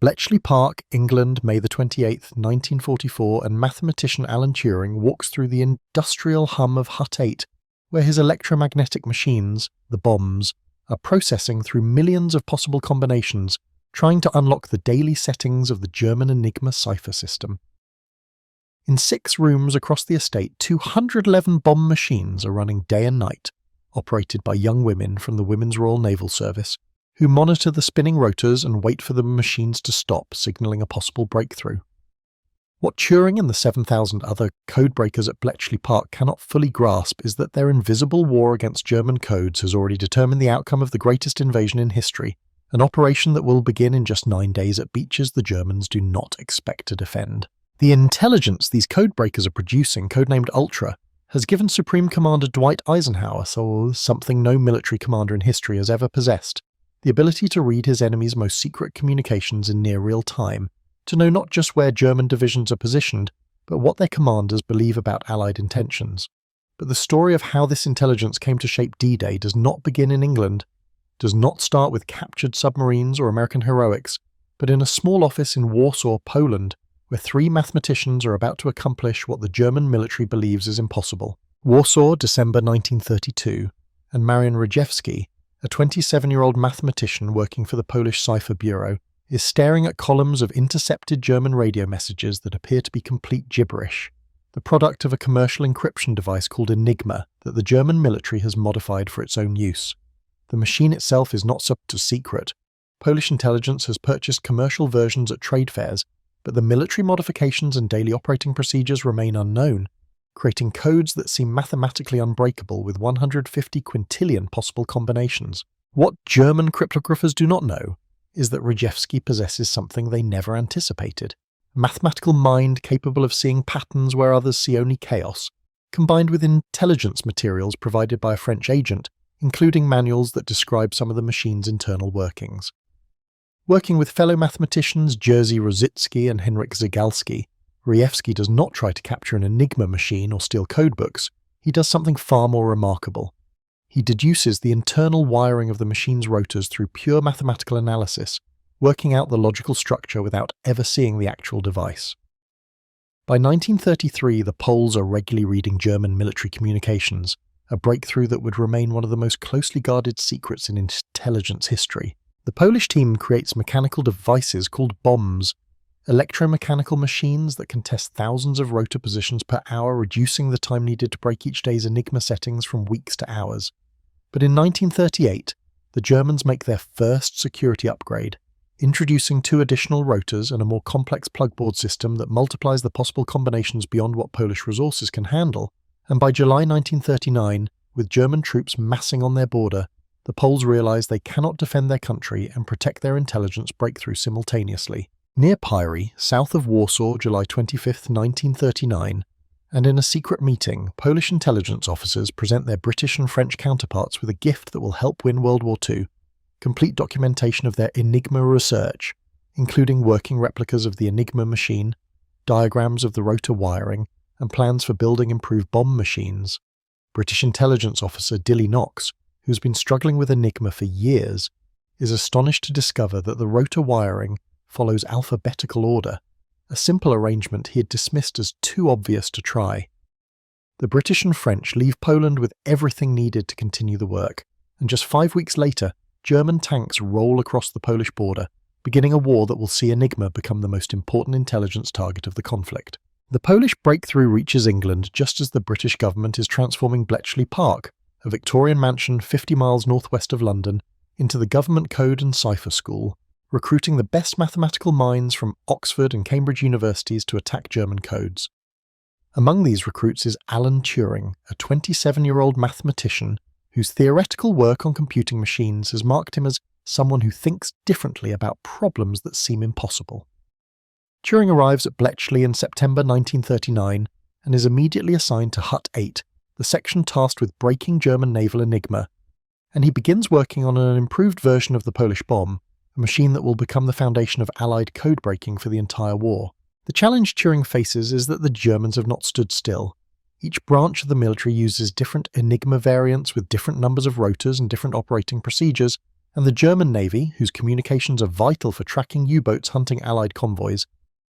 Bletchley Park, England, May 28, 1944, and mathematician Alan Turing walks through the industrial hum of Hut 8, where his electromagnetic machines, the bombs, are processing through millions of possible combinations, trying to unlock the daily settings of the German Enigma cipher system. In 6 rooms across the estate, 211 bomb machines are running day and night, operated by young women from the Women's Royal Naval Service, who monitor the spinning rotors and wait for the machines to stop, signalling a possible breakthrough. What Turing and the 7,000 other codebreakers at Bletchley Park cannot fully grasp is that their invisible war against German codes has already determined the outcome of the greatest invasion in history, an operation that will begin in just 9 days at beaches the Germans do not expect to defend. The intelligence these codebreakers are producing, codenamed Ultra, has given Supreme Commander Dwight Eisenhower something no military commander in history has ever possessed: the ability to read his enemy's most secret communications in near real time, to know not just where German divisions are positioned, but what their commanders believe about Allied intentions. But the story of how this intelligence came to shape D-Day does not begin in England, does not start with captured submarines or American heroics, but in a small office in Warsaw, Poland, where 3 mathematicians are about to accomplish what the German military believes is impossible. Warsaw, December 1932, and Marian Rejewski, a 27-year-old mathematician working for the Polish Cipher Bureau, is staring at columns of intercepted German radio messages that appear to be complete gibberish, the product of a commercial encryption device called Enigma that the German military has modified for its own use. The machine itself is not so secret. Polish intelligence has purchased commercial versions at trade fairs, but the military modifications and daily operating procedures remain unknown, creating codes that seem mathematically unbreakable with 150 quintillion possible combinations. What German cryptographers do not know is that Rejewski possesses something they never anticipated: a mathematical mind capable of seeing patterns where others see only chaos, combined with intelligence materials provided by a French agent, including manuals that describe some of the machine's internal workings. Working with fellow mathematicians Jerzy Rosicki and Henryk Zygalski, Rejewski does not try to capture an Enigma machine or steal codebooks. He does something far more remarkable. He deduces the internal wiring of the machine's rotors through pure mathematical analysis, working out the logical structure without ever seeing the actual device. By 1933, the Poles are regularly reading German military communications, a breakthrough that would remain one of the most closely guarded secrets in intelligence history. The Polish team creates mechanical devices called bombs, electromechanical machines that can test thousands of rotor positions per hour, reducing the time needed to break each day's Enigma settings from weeks to hours. But in 1938, the Germans make their first security upgrade, introducing 2 additional rotors and a more complex plugboard system that multiplies the possible combinations beyond what Polish resources can handle, and by July 1939, with German troops massing on their border, the Poles realize they cannot defend their country and protect their intelligence breakthrough simultaneously. Near Pyry, south of Warsaw, July 25, 1939, and in a secret meeting, Polish intelligence officers present their British and French counterparts with a gift that will help win World War II: complete documentation of their Enigma research, including working replicas of the Enigma machine, diagrams of the rotor wiring, and plans for building improved bomb machines. British intelligence officer Dilly Knox, who's been struggling with Enigma for years, is astonished to discover that the rotor wiring follows alphabetical order, a simple arrangement he had dismissed as too obvious to try. The British and French leave Poland with everything needed to continue the work, and just 5 weeks later, German tanks roll across the Polish border, beginning a war that will see Enigma become the most important intelligence target of the conflict. The Polish breakthrough reaches England just as the British government is transforming Bletchley Park, a Victorian mansion 50 miles northwest of London, into the government code and cipher school, recruiting the best mathematical minds from Oxford and Cambridge universities to attack German codes. Among these recruits is Alan Turing, a 27-year-old mathematician whose theoretical work on computing machines has marked him as someone who thinks differently about problems that seem impossible. Turing arrives at Bletchley in September 1939 and is immediately assigned to Hut 8, the section tasked with breaking German naval Enigma, and he begins working on an improved version of the Polish bomb, a machine that will become the foundation of Allied code breaking for the entire war. The challenge Turing faces is that the Germans have not stood still. Each branch of the military uses different Enigma variants with different numbers of rotors and different operating procedures, and the German Navy, whose communications are vital for tracking U-boats hunting Allied convoys,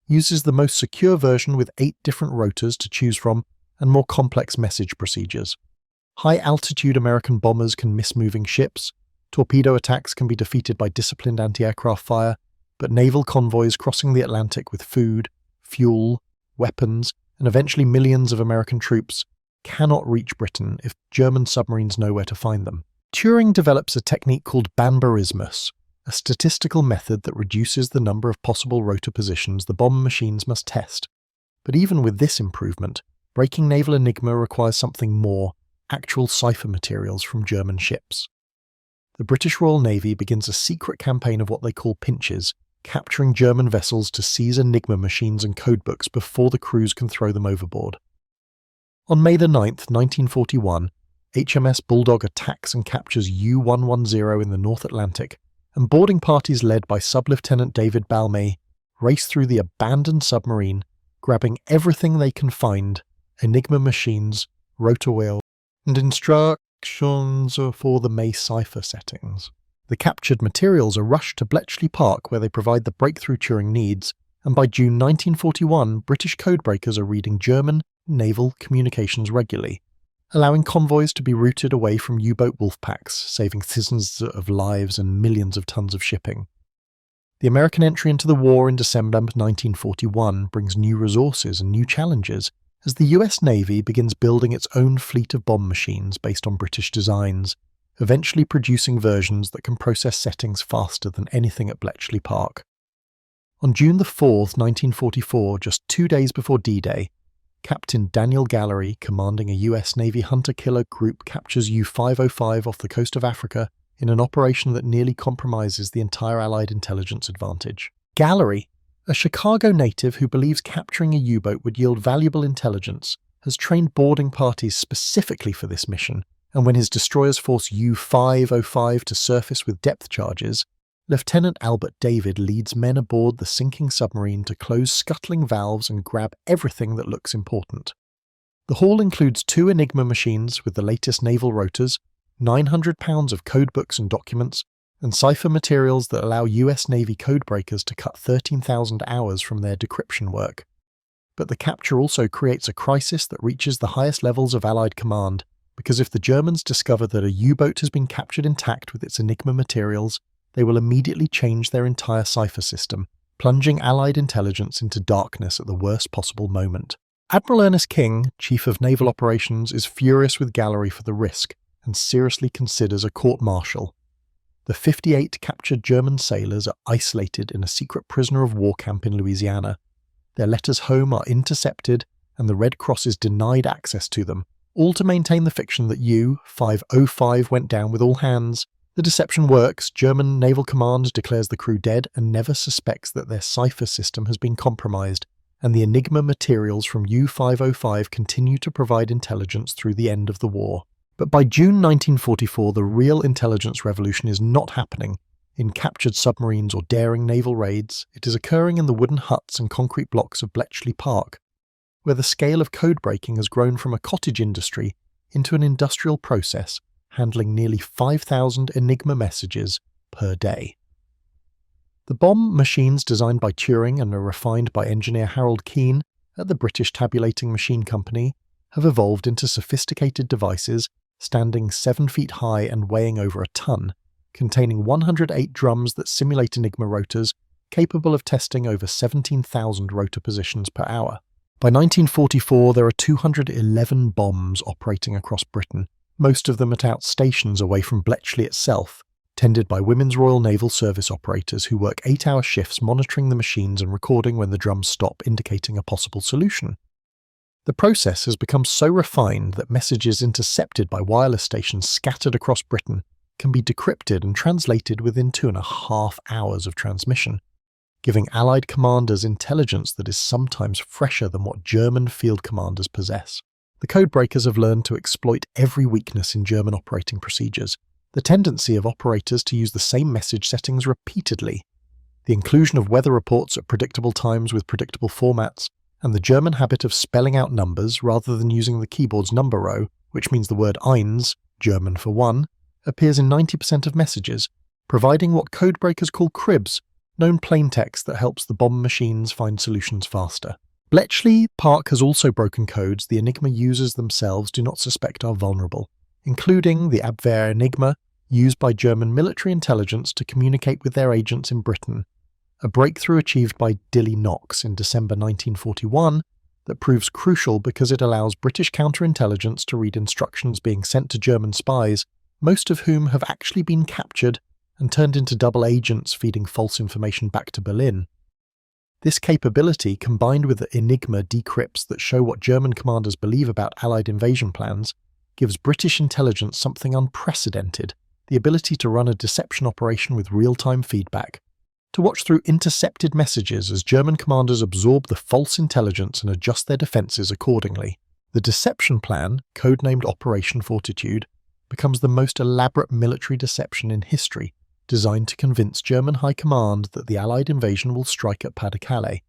uses the most secure version with 8 different rotors to choose from and more complex message procedures. High-altitude American bombers can miss moving ships, torpedo attacks can be defeated by disciplined anti-aircraft fire, but naval convoys crossing the Atlantic with food, fuel, weapons, and eventually millions of American troops cannot reach Britain if German submarines know where to find them. Turing develops a technique called banberismus, a statistical method that reduces the number of possible rotor positions the bomb machines must test. But even with this improvement, breaking naval enigma requires something more: actual cipher materials from German ships. The British Royal Navy begins a secret campaign of what they call pinches, capturing German vessels to seize Enigma machines and codebooks before the crews can throw them overboard. On May 9, 1941, HMS Bulldog attacks and captures U-110 in the North Atlantic, and boarding parties led by Sub-Lieutenant David Balmy race through the abandoned submarine, grabbing everything they can find: Enigma machines, rotor wheel, and instructions for the May cipher settings. The captured materials are rushed to Bletchley Park, where they provide the breakthrough Turing needs, and by June 1941, British codebreakers are reading German naval communications regularly, allowing convoys to be routed away from U-boat wolf packs, saving thousands of lives and millions of tons of shipping. The American entry into the war in December 1941 brings new resources and new challenges, as the US Navy begins building its own fleet of bomb machines based on British designs, eventually producing versions that can process settings faster than anything at Bletchley Park. On June 4, 1944, just 2 days before D-Day, Captain Daniel Gallery, commanding a US Navy hunter-killer group, captures U-505 off the coast of Africa in an operation that nearly compromises the entire Allied intelligence advantage. Gallery, a Chicago native who believes capturing a U-boat would yield valuable intelligence, has trained boarding parties specifically for this mission, and when his destroyers force U-505 to surface with depth charges, Lieutenant Albert David leads men aboard the sinking submarine to close scuttling valves and grab everything that looks important. The haul includes 2 Enigma machines with the latest naval rotors, 900 pounds of codebooks and documents, and cipher materials that allow US Navy codebreakers to cut 13,000 hours from their decryption work. But the capture also creates a crisis that reaches the highest levels of Allied command, because if the Germans discover that a U-boat has been captured intact with its Enigma materials, they will immediately change their entire cipher system, plunging Allied intelligence into darkness at the worst possible moment. Admiral Ernest King, Chief of Naval Operations, is furious with Gallery for the risk and seriously considers a court-martial. The 58 captured German sailors are isolated in a secret prisoner of war camp in Louisiana. Their letters home are intercepted, and the Red Cross is denied access to them, all to maintain the fiction that U-505 went down with all hands. The deception works. German Naval Command declares the crew dead and never suspects that their cipher system has been compromised, and the Enigma materials from U-505 continue to provide intelligence through the end of the war. But by June 1944, the real intelligence revolution is not happening in captured submarines or daring naval raids. It is occurring in the wooden huts and concrete blocks of Bletchley Park, where the scale of code breaking has grown from a cottage industry into an industrial process, handling nearly 5,000 Enigma messages per day. The bomb machines designed by Turing and are refined by engineer Harold Keane at the British Tabulating Machine Company have evolved into sophisticated devices standing 7 feet high and weighing over a ton, containing 108 drums that simulate Enigma rotors, capable of testing over 17,000 rotor positions per hour. By 1944, there are 211 bombs operating across Britain, most of them at outstations away from Bletchley itself, tended by Women's Royal Naval Service operators who work 8-hour shifts monitoring the machines and recording when the drums stop, indicating a possible solution. The process has become so refined that messages intercepted by wireless stations scattered across Britain can be decrypted and translated within 2.5 hours of transmission, giving Allied commanders intelligence that is sometimes fresher than what German field commanders possess. The codebreakers have learned to exploit every weakness in German operating procedures, the tendency of operators to use the same message settings repeatedly, the inclusion of weather reports at predictable times with predictable formats, and the German habit of spelling out numbers rather than using the keyboard's number row, which means the word eins, German for 1, appears in 90% of messages, providing what codebreakers call cribs, known plaintext that helps the bomb machines find solutions faster. Bletchley Park has also broken codes the Enigma users themselves do not suspect are vulnerable, including the WW2 Enigma, used by German military intelligence to communicate with their agents in Britain, a breakthrough achieved by Dilly Knox in December 1941 that proves crucial because it allows British counterintelligence to read instructions being sent to German spies, most of whom have actually been captured and turned into double agents feeding false information back to Berlin. This capability, combined with the Enigma decrypts that show what German commanders believe about Allied invasion plans, gives British intelligence something unprecedented: the ability to run a deception operation with real-time feedback, to watch through intercepted messages as German commanders absorb the false intelligence and adjust their defences accordingly. The deception plan, codenamed Operation Fortitude, becomes the most elaborate military deception in history, designed to convince German High Command that the Allied invasion will strike at Pas-de-Calais,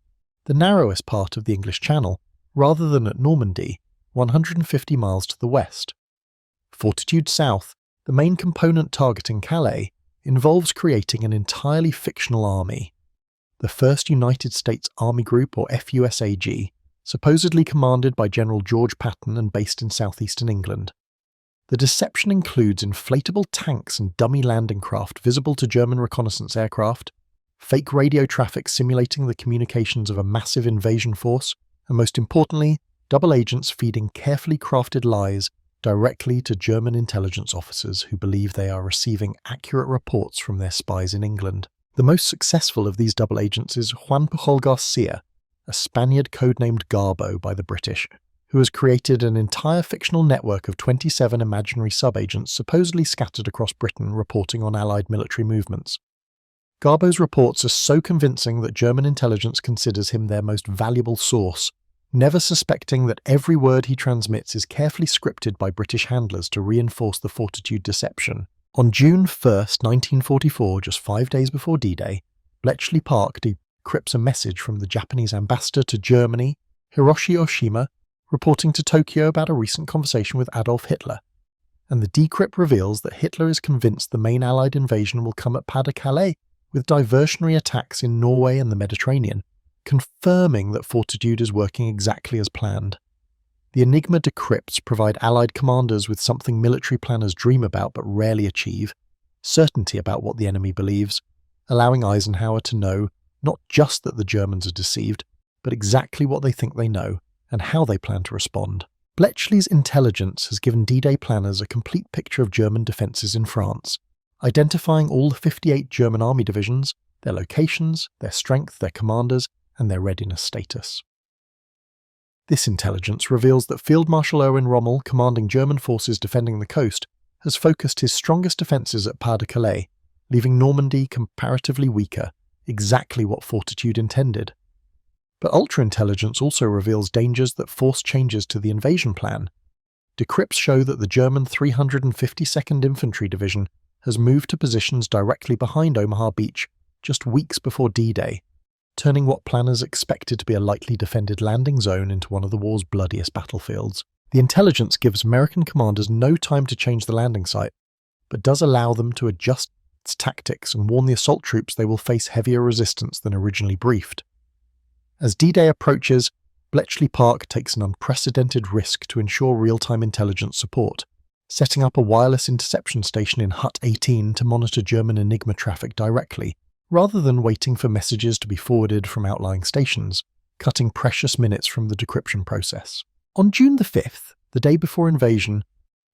the narrowest part of the English Channel, rather than at Normandy, 150 miles to the west. Fortitude South, the main component targeting Calais, involves creating an entirely fictional army, the 1st United States Army Group, or FUSAG, supposedly commanded by General George Patton and based in southeastern England. The deception includes inflatable tanks and dummy landing craft visible to German reconnaissance aircraft, fake radio traffic simulating the communications of a massive invasion force, and most importantly, double agents feeding carefully crafted lies directly to German intelligence officers who believe they are receiving accurate reports from their spies in England. The most successful of these double agents is Juan Pujol Garcia, a Spaniard codenamed Garbo by the British, who has created an entire fictional network of 27 imaginary sub-agents supposedly scattered across Britain reporting on Allied military movements. Garbo's reports are so convincing that German intelligence considers him their most valuable source, never suspecting that every word he transmits is carefully scripted by British handlers to reinforce the Fortitude deception. On June 1, 1944, just 5 days before D-Day, Bletchley Park decrypts a message from the Japanese ambassador to Germany, Hiroshi Oshima, reporting to Tokyo about a recent conversation with Adolf Hitler. And the decrypt reveals that Hitler is convinced the main Allied invasion will come at Pas-de-Calais, with diversionary attacks in Norway and the Mediterranean, confirming that Fortitude is working exactly as planned. The Enigma decrypts provide Allied commanders with something military planners dream about but rarely achieve: certainty about what the enemy believes, allowing Eisenhower to know not just that the Germans are deceived, but exactly what they think they know and how they plan to respond. Bletchley's intelligence has given D-Day planners a complete picture of German defences in France, identifying all the 58 German army divisions, their locations, their strength, their commanders, and their readiness status. This intelligence reveals that Field Marshal Erwin Rommel, commanding German forces defending the coast, has focused his strongest defences at Pas-de-Calais, leaving Normandy comparatively weaker, exactly what Fortitude intended. But ultra-intelligence also reveals dangers that force changes to the invasion plan. Decrypts show that the German 352nd Infantry Division has moved to positions directly behind Omaha Beach just weeks before D-Day, turning what planners expected to be a lightly defended landing zone into one of the war's bloodiest battlefields. The intelligence gives American commanders no time to change the landing site, but does allow them to adjust its tactics and warn the assault troops they will face heavier resistance than originally briefed. As D-Day approaches, Bletchley Park takes an unprecedented risk to ensure real-time intelligence support, setting up a wireless interception station in Hut 18 to monitor German Enigma traffic directly, rather than waiting for messages to be forwarded from outlying stations, cutting precious minutes from the decryption process. On June the 5th, the day before invasion,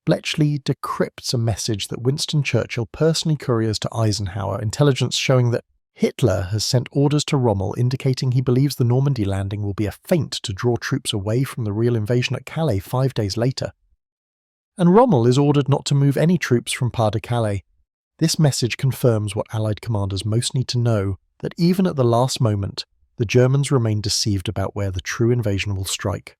Bletchley decrypts a message that Winston Churchill personally couriers to Eisenhower, intelligence showing that Hitler has sent orders to Rommel indicating he believes the Normandy landing will be a feint to draw troops away from the real invasion at Calais 5 days later. And Rommel is ordered not to move any troops from Pas-de-Calais. This message confirms what Allied commanders most need to know, that even at the last moment, the Germans remain deceived about where the true invasion will strike.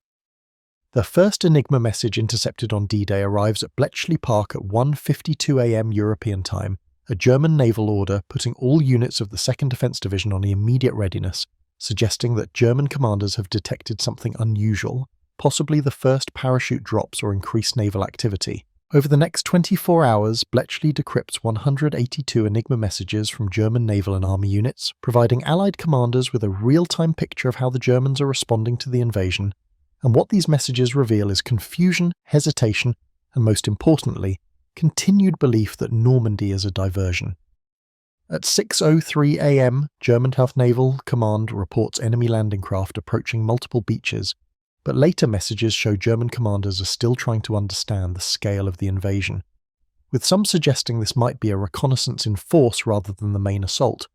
The first Enigma message intercepted on D-Day arrives at Bletchley Park at 1:52 a.m. European time, a German naval order putting all units of the 2nd Defence Division on immediate readiness, suggesting that German commanders have detected something unusual, possibly the first parachute drops or increased naval activity. Over the next 24 hours, Bletchley decrypts 182 Enigma messages from German naval and army units, providing Allied commanders with a real-time picture of how the Germans are responding to the invasion, and what these messages reveal is confusion, hesitation, and most importantly, continued belief that Normandy is a diversion. At 6:03 a.m., German Naval Command reports enemy landing craft approaching multiple beaches, but later messages show German commanders are still trying to understand the scale of the invasion, with some suggesting this might be a reconnaissance in force rather than the main assault.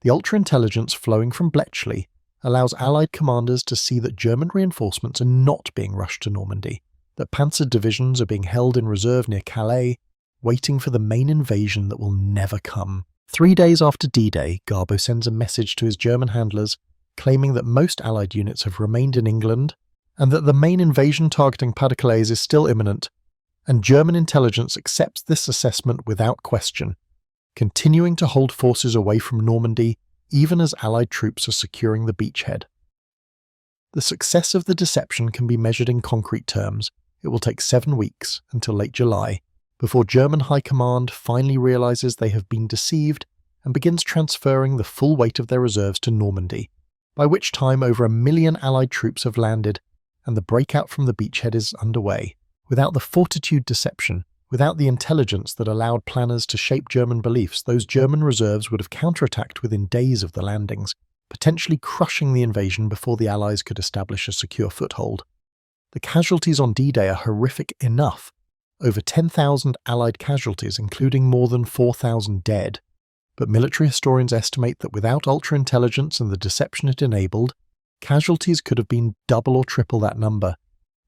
The ultra-intelligence flowing from Bletchley allows Allied commanders to see that German reinforcements are not being rushed to Normandy, that panzer divisions are being held in reserve near Calais, waiting for the main invasion that will never come. 3 days after D-Day, Garbo sends a message to his German handlers claiming that most Allied units have remained in England and that the main invasion targeting Pas-de-Calais is still imminent, and German intelligence accepts this assessment without question, continuing to hold forces away from Normandy even as Allied troops are securing the beachhead. The success of the deception can be measured in concrete terms. It will take 7 weeks, until late July, before German High Command finally realizes they have been deceived and begins transferring the full weight of their reserves to Normandy, by which time over 1 million Allied troops have landed and the breakout from the beachhead is underway. Without the fortitude deception, without the intelligence that allowed planners to shape German beliefs, those German reserves would have counterattacked within days of the landings, potentially crushing the invasion before the Allies could establish a secure foothold. The casualties on D-Day are horrific enough. Over 10,000 Allied casualties, including more than 4,000 dead. But military historians estimate that without ultra-intelligence and the deception it enabled, casualties could have been double or triple that number,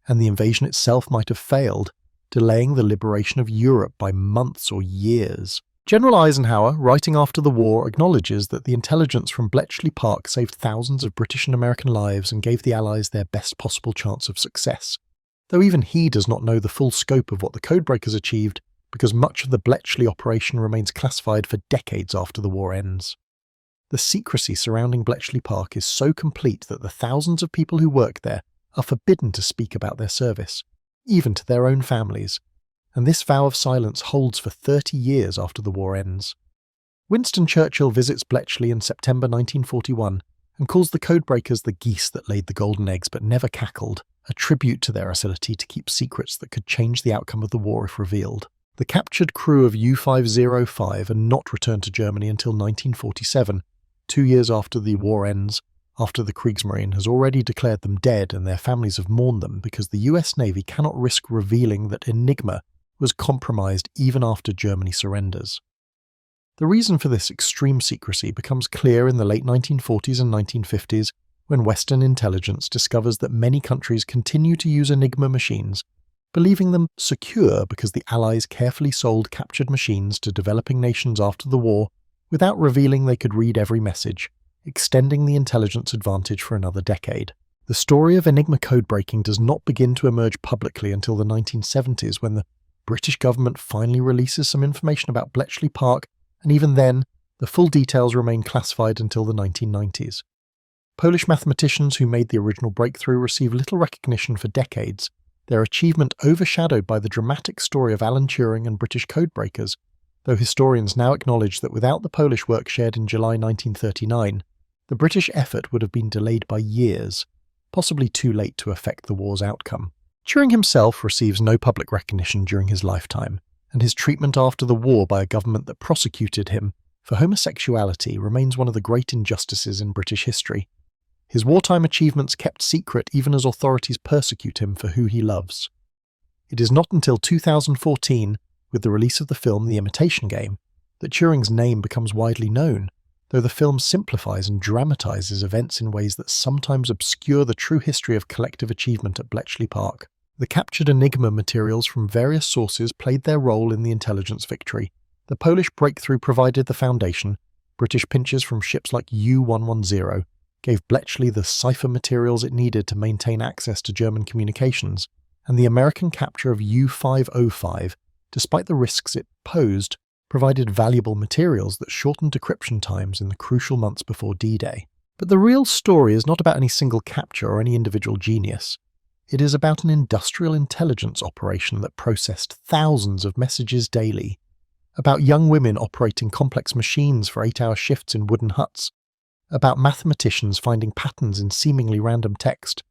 and the invasion itself might have failed, delaying the liberation of Europe by months or years. General Eisenhower, writing after the war, acknowledges that the intelligence from Bletchley Park saved thousands of British and American lives and gave the Allies their best possible chance of success, though even he does not know the full scope of what the Codebreakers achieved because much of the Bletchley operation remains classified for decades after the war ends. The secrecy surrounding Bletchley Park is so complete that the thousands of people who work there are forbidden to speak about their service, even to their own families, and this vow of silence holds for 30 years after the war ends. Winston Churchill visits Bletchley in September 1941 and calls the Codebreakers the geese that laid the golden eggs but never cackled, a tribute to their ability to keep secrets that could change the outcome of the war if revealed. The captured crew of U-505 are not returned to Germany until 1947, 2 years after the war ends, after the Kriegsmarine has already declared them dead and their families have mourned them because the US Navy cannot risk revealing that Enigma was compromised even after Germany surrenders. The reason for this extreme secrecy becomes clear in the late 1940s and 1950s when Western intelligence discovers that many countries continue to use Enigma machines, believing them secure because the Allies carefully sold captured machines to developing nations after the war without revealing they could read every message, extending the intelligence advantage for another decade. The story of Enigma code-breaking does not begin to emerge publicly until the 1970s when the British government finally releases some information about Bletchley Park, and even then, the full details remain classified until the 1990s. Polish mathematicians who made the original breakthrough receive little recognition for decades, their achievement overshadowed by the dramatic story of Alan Turing and British codebreakers, though historians now acknowledge that without the Polish work shared in July 1939, the British effort would have been delayed by years, possibly too late to affect the war's outcome. Turing himself receives no public recognition during his lifetime, and his treatment after the war by a government that prosecuted him for homosexuality remains one of the great injustices in British history. His wartime achievements kept secret even as authorities persecute him for who he loves. It is not until 2014, with the release of the film The Imitation Game, that Turing's name becomes widely known, though the film simplifies and dramatizes events in ways that sometimes obscure the true history of collective achievement at Bletchley Park. The captured Enigma materials from various sources played their role in the intelligence victory. The Polish breakthrough provided the foundation. British pinches from ships like U-110 gave Bletchley the cipher materials it needed to maintain access to German communications, and the American capture of U-505, despite the risks it posed, provided valuable materials that shortened decryption times in the crucial months before D-Day. But the real story is not about any single capture or any individual genius. It is about an industrial intelligence operation that processed thousands of messages daily, about young women operating complex machines for 8-hour shifts in wooden huts, about mathematicians finding patterns in seemingly random text,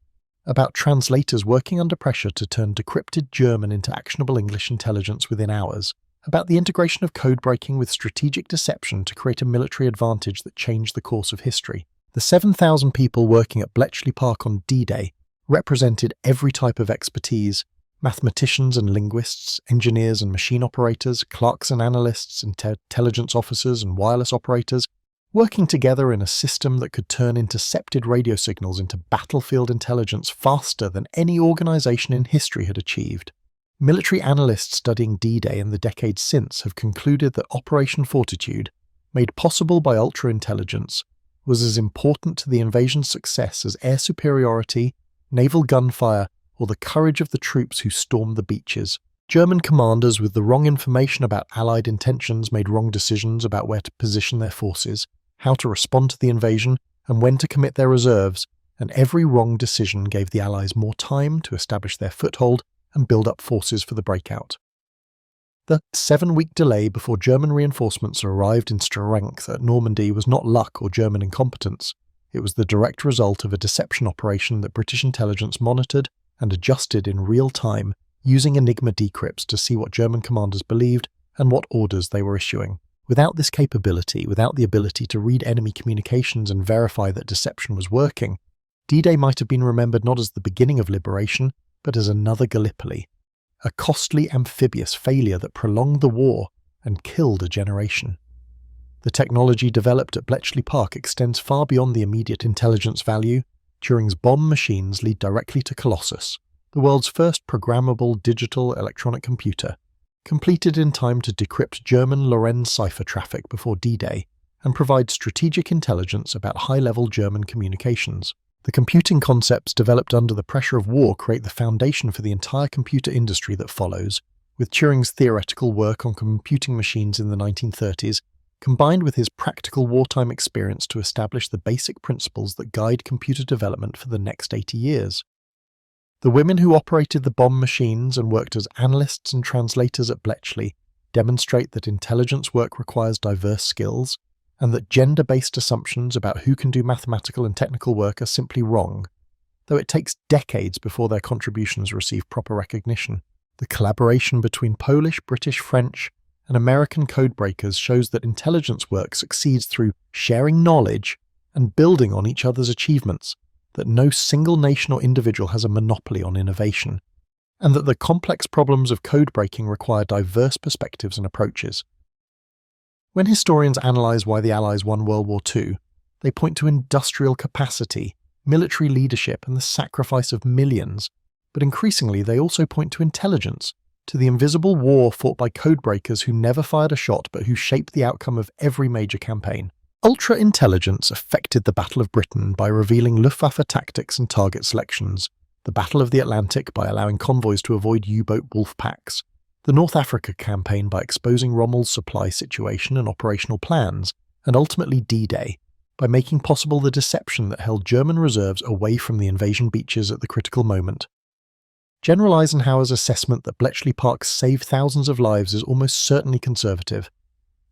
about translators working under pressure to turn decrypted German into actionable English intelligence within hours, about the integration of code breaking with strategic deception to create a military advantage that changed the course of history. The 7,000 people working at Bletchley Park on D-Day represented every type of expertise: mathematicians and linguists, engineers and machine operators, clerks and analysts, intelligence officers and wireless operators, working together in a system that could turn intercepted radio signals into battlefield intelligence faster than any organization in history had achieved. Military analysts studying D-Day and the decades since have concluded that Operation Fortitude, made possible by ultra-intelligence, was as important to the invasion's success as air superiority, naval gunfire, or the courage of the troops who stormed the beaches. German commanders with the wrong information about Allied intentions made wrong decisions about where to position their forces, how to respond to the invasion, and when to commit their reserves, and every wrong decision gave the Allies more time to establish their foothold and build up forces for the breakout. The 7-week delay before German reinforcements arrived in strength at Normandy was not luck or German incompetence. It was the direct result of a deception operation that British intelligence monitored and adjusted in real time, using Enigma decrypts to see what German commanders believed and what orders they were issuing. Without this capability, without the ability to read enemy communications and verify that deception was working, D-Day might have been remembered not as the beginning of liberation, but as another Gallipoli, a costly amphibious failure that prolonged the war and killed a generation. The technology developed at Bletchley Park extends far beyond the immediate intelligence value. Turing's bomb machines lead directly to Colossus, the world's first programmable digital electronic computer, completed in time to decrypt German Lorenz cipher traffic before D-Day and provide strategic intelligence about high-level German communications. The computing concepts developed under the pressure of war create the foundation for the entire computer industry that follows, with Turing's theoretical work on computing machines in the 1930s, combined with his practical wartime experience to establish the basic principles that guide computer development for the next 80 years. The women who operated the bomb machines and worked as analysts and translators at Bletchley demonstrate that intelligence work requires diverse skills, and that gender-based assumptions about who can do mathematical and technical work are simply wrong, though it takes decades before their contributions receive proper recognition. The collaboration between Polish, British, French, and American codebreakers shows that intelligence work succeeds through sharing knowledge and building on each other's achievements, that no single nation or individual has a monopoly on innovation, and that the complex problems of codebreaking require diverse perspectives and approaches. When historians analyse why the Allies won World War II, they point to industrial capacity, military leadership, and the sacrifice of millions, but increasingly they also point to intelligence, to the invisible war fought by codebreakers who never fired a shot but who shaped the outcome of every major campaign. Ultra-intelligence affected the Battle of Britain by revealing Luftwaffe tactics and target selections, the Battle of the Atlantic by allowing convoys to avoid U-boat wolf packs, the North Africa campaign by exposing Rommel's supply situation and operational plans, and ultimately D-Day by making possible the deception that held German reserves away from the invasion beaches at the critical moment. General Eisenhower's assessment that Bletchley Park saved thousands of lives is almost certainly conservative.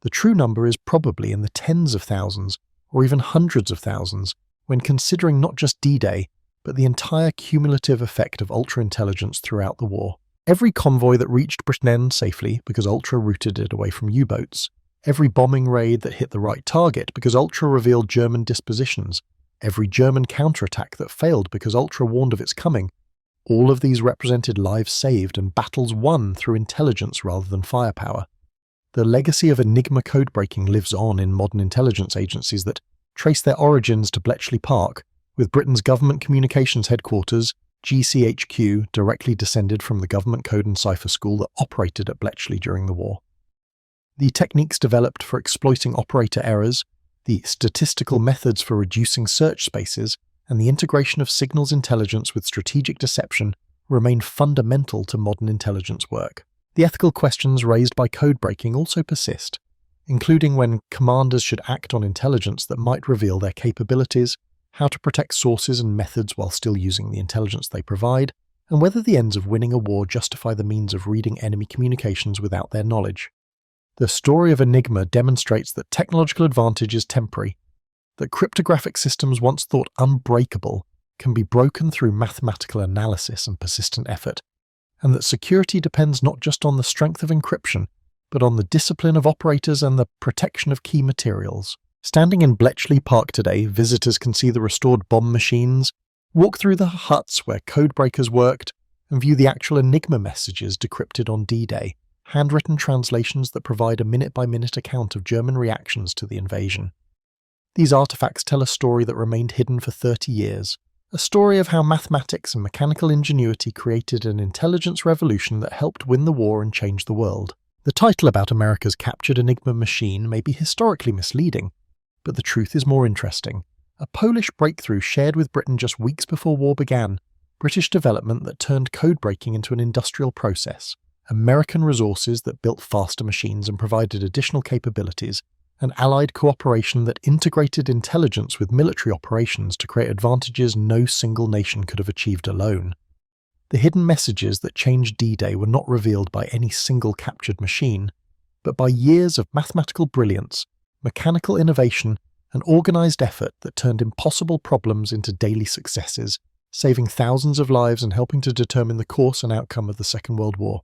The true number is probably in the tens of thousands, or even hundreds of thousands, when considering not just D-Day, but the entire cumulative effect of ultra-intelligence throughout the war. Every convoy that reached Britain safely because Ultra routed it away from U-boats, every bombing raid that hit the right target because Ultra revealed German dispositions, every German counterattack that failed because Ultra warned of its coming, all of these represented lives saved and battles won through intelligence rather than firepower. The legacy of Enigma codebreaking lives on in modern intelligence agencies that trace their origins to Bletchley Park, with Britain's government communications headquarters, GCHQ, directly descended from the government code and cipher school that operated at Bletchley during the war. The techniques developed for exploiting operator errors, the statistical methods for reducing search spaces, and the integration of signals intelligence with strategic deception remain fundamental to modern intelligence work. The ethical questions raised by codebreaking also persist, including when commanders should act on intelligence that might reveal their capabilities, how to protect sources and methods while still using the intelligence they provide, and whether the ends of winning a war justify the means of reading enemy communications without their knowledge. The story of Enigma demonstrates that technological advantage is temporary, that cryptographic systems once thought unbreakable can be broken through mathematical analysis and persistent effort, and that security depends not just on the strength of encryption, but on the discipline of operators and the protection of key materials. Standing in Bletchley Park today, visitors can see the restored bomb machines, walk through the huts where Codebreakers worked, and view the actual Enigma messages decrypted on D-Day, handwritten translations that provide a minute-by-minute account of German reactions to the invasion. These artifacts tell a story that remained hidden for 30 years, a story of how mathematics and mechanical ingenuity created an intelligence revolution that helped win the war and change the world. The title about America's captured Enigma machine may be historically misleading, but the truth is more interesting. A Polish breakthrough shared with Britain just weeks before war began, British development that turned code-breaking into an industrial process, American resources that built faster machines and provided additional capabilities, and Allied cooperation that integrated intelligence with military operations to create advantages no single nation could have achieved alone. The hidden messages that changed D-Day were not revealed by any single captured machine, but by years of mathematical brilliance, mechanical innovation, and organised effort that turned impossible problems into daily successes, saving thousands of lives and helping to determine the course and outcome of the Second World War.